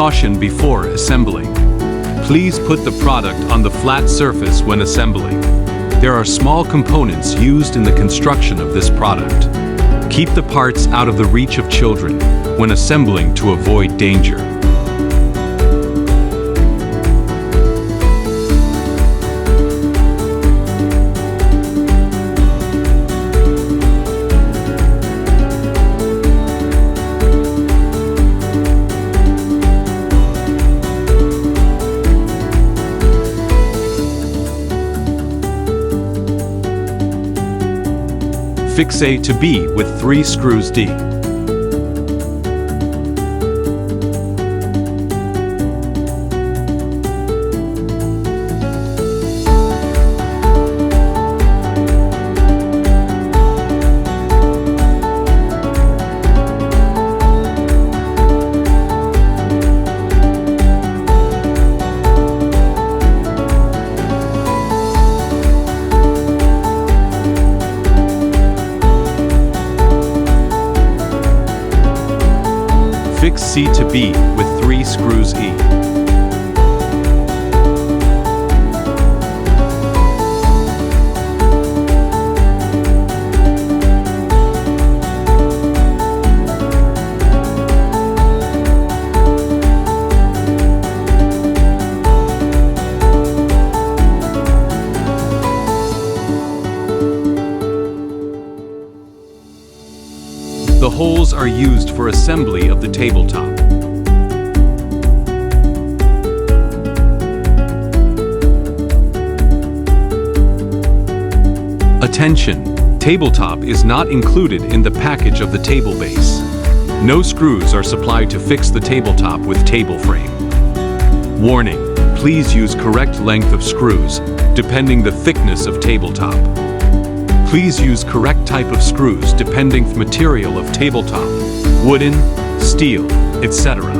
Caution before assembling. Please put the product on the flat surface when assembling. There are small components used in the construction of this product. Keep the parts out of the reach of children when assembling to avoid danger. Fix A to B with 3 screws D. Fix C to B with 3 screws E. The holes are used for assembly of the tabletop. Attention! Tabletop is not included in the package of the table base. No screws are supplied to fix the tabletop with table frame. Warning! Please use correct length of screws, depending the thickness of tabletop. Please use correct type of screws depending material of tabletop, wooden, steel, etc.